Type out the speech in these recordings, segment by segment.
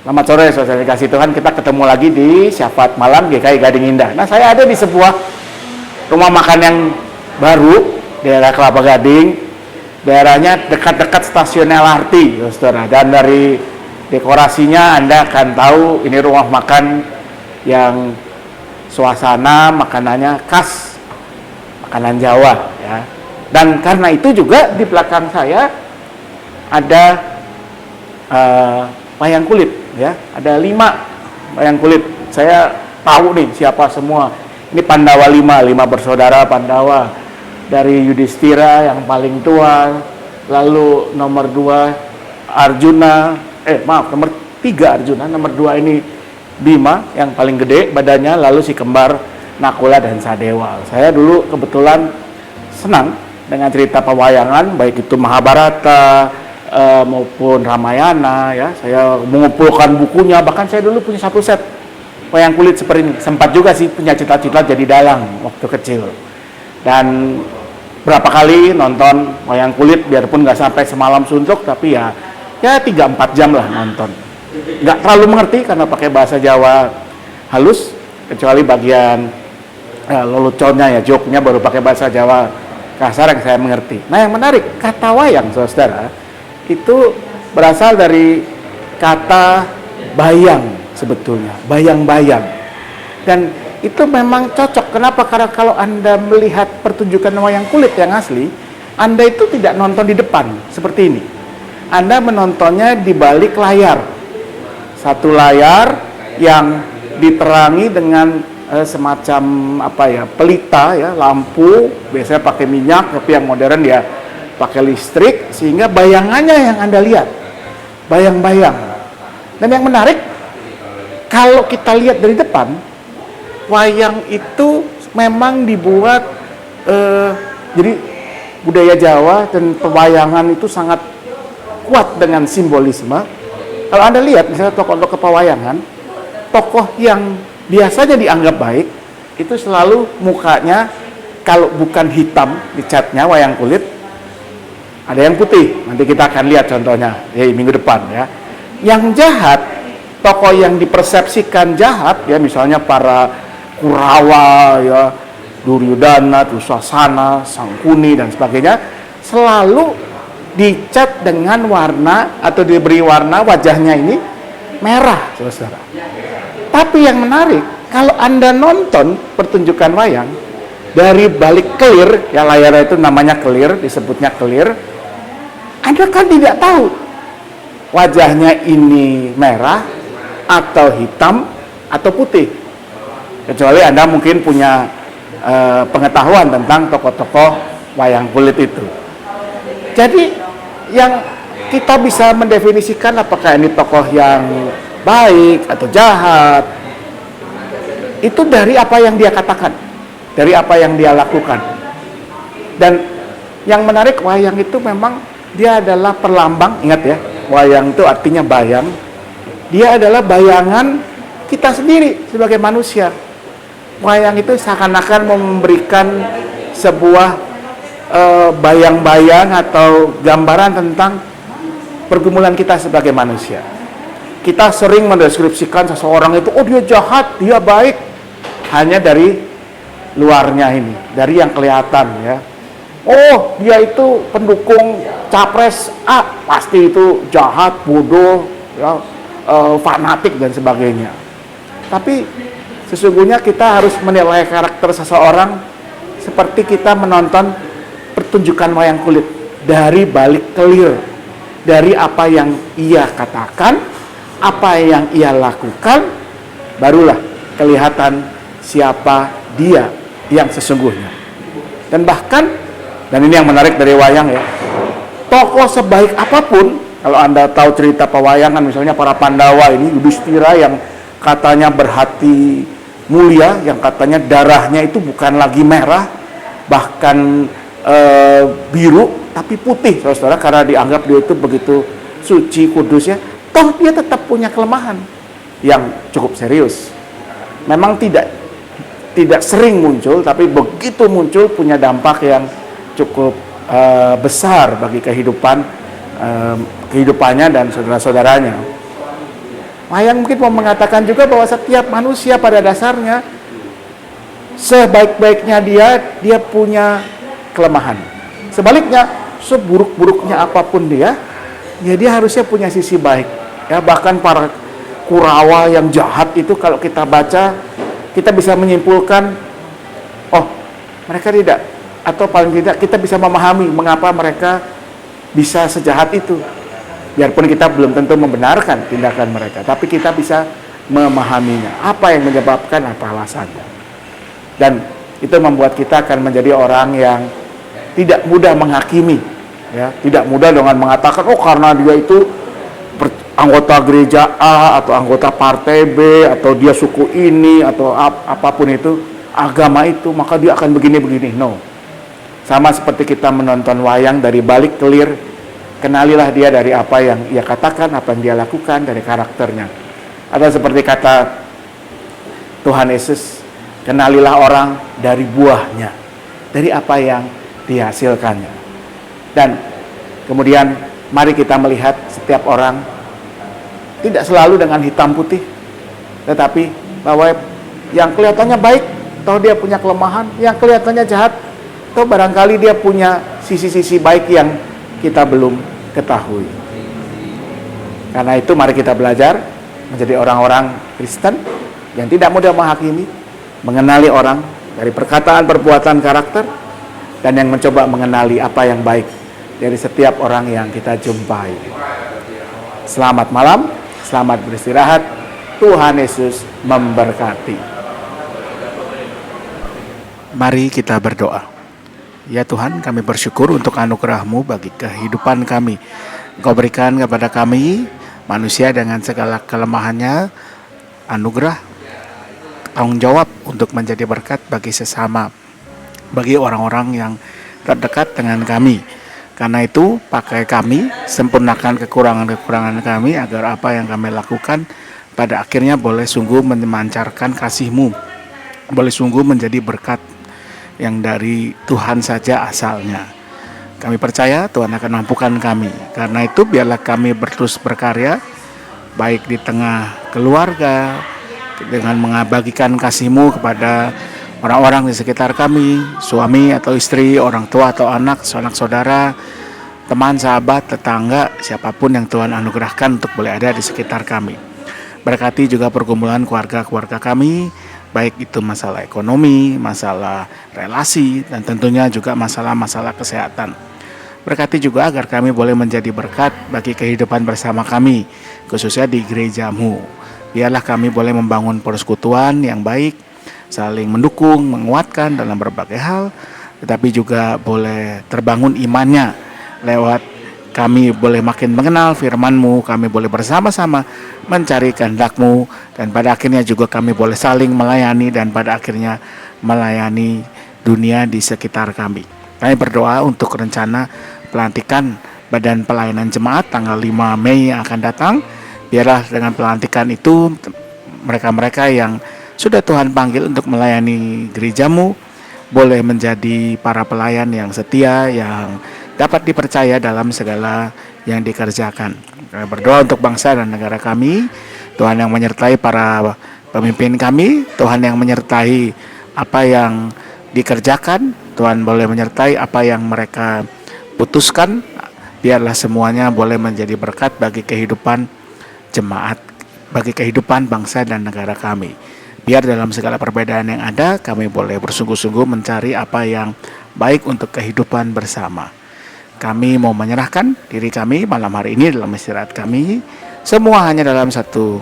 Selamat sore, saudara kasih Tuhan. Kita ketemu lagi di Syafaat Malam GKI Gading Indah. Nah, saya ada di sebuah rumah makan yang baru, daerah Kelapa Gading. Daerahnya dekat-dekat stasiun LRT, saudara. Dan dari dekorasinya Anda akan tahu ini rumah makan yang suasana makanannya khas makanan Jawa, ya. Dan karena itu juga di belakang saya ada wayang kulit, ya. Ada 5 wayang kulit. Saya tahu nih siapa semua. Ini Pandawa 5 bersaudara Pandawa. Dari Yudhistira yang paling tua, lalu nomor 2 Arjuna, nomor 3 Arjuna, nomor 2 ini Bima yang paling gede badannya, lalu si kembar Nakula dan Sadewa. Saya dulu kebetulan senang dengan cerita pewayangan, baik itu Mahabharata maupun Ramayana, ya. Saya mengumpulkan bukunya, bahkan saya dulu punya 1 set wayang kulit seperti ini. Sempat juga sih punya cita-cita jadi dalang waktu kecil. Dan berapa kali nonton wayang kulit, biarpun nggak sampai semalam suntuk, tapi ya 3-4 jam lah nonton. Nggak terlalu mengerti karena pakai bahasa Jawa halus, kecuali bagian leluconnya, ya, joke-nya baru pakai bahasa Jawa kasar yang saya mengerti. Nah, yang menarik, kata wayang, saudara, itu berasal dari kata bayang sebetulnya, bayang-bayang. Dan itu memang cocok. Kenapa? Karena kalau Anda melihat pertunjukan wayang kulit yang asli, Anda itu tidak nonton di depan seperti ini. Anda menontonnya di balik layar. Satu layar yang diterangi dengan semacam pelita, ya, lampu, biasanya pakai minyak, tapi yang modern ya pakai listrik, sehingga bayangannya yang Anda lihat, bayang-bayang. Dan yang menarik, kalau kita lihat dari depan, wayang itu memang dibuat, jadi budaya Jawa dan pewayangan itu sangat kuat dengan simbolisme. Kalau Anda lihat misalnya tokoh-tokoh pewayangan, tokoh yang biasanya dianggap baik, itu selalu mukanya kalau bukan hitam dicatnya wayang kulit, ada yang putih. Nanti kita akan lihat contohnya minggu depan, ya. Yang jahat, tokoh yang dipersepsikan jahat, ya, misalnya para Kurawa, ya, Duryudana, Dushasana, Sangkuni dan sebagainya, selalu dicat dengan warna atau diberi warna wajahnya ini merah, saudara. Tapi yang menarik, kalau Anda nonton pertunjukan wayang dari balik kelir, ya, layarnya itu namanya kelir, disebutnya kelir, Anda kan tidak tahu wajahnya ini merah atau hitam atau putih, kecuali Anda mungkin punya pengetahuan tentang tokoh-tokoh wayang kulit itu. Jadi yang kita bisa mendefinisikan apakah ini tokoh yang baik atau jahat, itu dari apa yang dia katakan, dari apa yang dia lakukan. Dan yang menarik, wayang itu memang dia adalah perlambang. Ingat ya, wayang itu artinya bayang. Dia adalah bayangan kita sendiri sebagai manusia. Wayang itu seakan-akan memberikan sebuah bayang-bayang atau gambaran tentang pergumulan kita sebagai manusia. Kita sering mendeskripsikan seseorang itu, oh dia jahat, dia baik, hanya dari luarnya ini, dari yang kelihatan, ya. Oh, dia itu pendukung capres A, pasti itu jahat, bodoh, ya, fanatik dan sebagainya. Tapi sesungguhnya kita harus menilai karakter seseorang seperti kita menonton pertunjukan wayang kulit, dari balik kelir, dari apa yang ia katakan, apa yang ia lakukan, barulah kelihatan siapa dia yang sesungguhnya. Dan bahkan, dan ini yang menarik dari wayang, ya, tokoh sebaik apapun, kalau Anda tahu cerita pewayangan, misalnya para Pandawa ini, Yudhistira yang katanya berhati mulia, yang katanya darahnya itu bukan lagi merah, bahkan biru, tapi putih, saudara, karena dianggap dia itu begitu suci, kudus, ya. Toh dia tetap punya kelemahan yang cukup serius. Memang tidak sering muncul, tapi begitu muncul punya dampak yang cukup besar bagi kehidupannya dan saudara-saudaranya. Wayang mungkin mau mengatakan juga bahwa setiap manusia pada dasarnya, sebaik-baiknya dia punya kelemahan. Sebaliknya, seburuk-buruknya apapun dia, ya dia harusnya punya sisi baik. Ya, bahkan para Kurawa yang jahat itu kalau kita baca, kita bisa menyimpulkan, oh mereka tidak, atau paling tidak kita bisa memahami mengapa mereka bisa sejahat itu. Biarpun kita belum tentu membenarkan tindakan mereka, tapi kita bisa memahaminya. Apa yang menyebabkan, apa alasannya. Dan itu membuat kita akan menjadi orang yang tidak mudah menghakimi, ya, tidak mudah dengan mengatakan, oh karena dia itu anggota gereja A atau anggota partai B atau dia suku ini atau apapun itu, agama itu, maka dia akan begini-begini. No. Sama seperti kita menonton wayang, dari balik kelir, kenalilah dia dari apa yang ia katakan, apa yang dia lakukan, dari karakternya. Atau seperti kata Tuhan Yesus, kenalilah orang dari buahnya, dari apa yang dihasilkannya. Dan kemudian mari kita melihat setiap orang tidak selalu dengan hitam putih, tetapi bahwa yang kelihatannya baik, atau dia punya kelemahan, yang kelihatannya jahat, atau barangkali dia punya sisi-sisi baik yang kita belum ketahui. Karena itu mari kita belajar menjadi orang-orang Kristen yang tidak mudah menghakimi, mengenali orang dari perkataan, perbuatan, karakter, dan yang mencoba mengenali apa yang baik dari setiap orang yang kita jumpai. Selamat malam, selamat beristirahat. Tuhan Yesus memberkati. Mari kita berdoa. Ya Tuhan, kami bersyukur untuk anugerah-Mu bagi kehidupan kami. Engkau berikan kepada kami, manusia dengan segala kelemahannya, anugerah, tanggung jawab untuk menjadi berkat bagi sesama, bagi orang-orang yang terdekat dengan kami. Karena itu, pakai kami, sempurnakan kekurangan-kekurangan kami, agar apa yang kami lakukan pada akhirnya boleh sungguh memancarkan kasih-Mu, boleh sungguh menjadi berkat yang dari Tuhan saja asalnya. Kami percaya Tuhan akan mampukan kami. Karena itu, biarlah kami terus berkarya, baik di tengah keluarga, dengan membagikan kasih-Mu kepada orang-orang di sekitar kami, suami atau istri, orang tua atau anak, saudara, teman, sahabat, tetangga, siapapun yang Tuhan anugerahkan untuk boleh ada di sekitar kami. Berkati juga pergumulan keluarga-keluarga kami, baik itu masalah ekonomi, masalah relasi, dan tentunya juga masalah-masalah kesehatan. Berkati juga agar kami boleh menjadi berkat bagi kehidupan bersama kami, khususnya di gereja-Mu. Biarlah kami boleh membangun persekutuan yang baik, saling mendukung, menguatkan dalam berbagai hal, tetapi juga boleh terbangun imannya lewat kami boleh makin mengenal firman-Mu, kami boleh bersama-sama mencari kehendak-Mu, dan pada akhirnya juga kami boleh saling melayani dan pada akhirnya melayani dunia di sekitar kami. Kami berdoa untuk rencana pelantikan Badan Pelayanan Jemaat tanggal 5 Mei yang akan datang. Biarlah dengan pelantikan itu mereka-mereka yang sudah Tuhan panggil untuk melayani gereja-Mu boleh menjadi para pelayan yang setia, yang dapat dipercaya dalam segala yang dikerjakan. Kami berdoa untuk bangsa dan negara kami, Tuhan yang menyertai para pemimpin kami, Tuhan yang menyertai apa yang dikerjakan, Tuhan boleh menyertai apa yang mereka putuskan. Biarlah semuanya boleh menjadi berkat bagi kehidupan jemaat, bagi kehidupan bangsa dan negara kami. Biar dalam segala perbedaan yang ada, kami boleh bersungguh-sungguh mencari apa yang baik untuk kehidupan bersama. Kami mau menyerahkan diri kami malam hari ini dalam istirahat kami, semua hanya dalam satu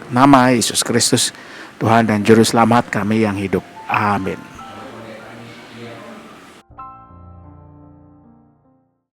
nama, Yesus Kristus, Tuhan dan Juru Selamat kami yang hidup. Amin.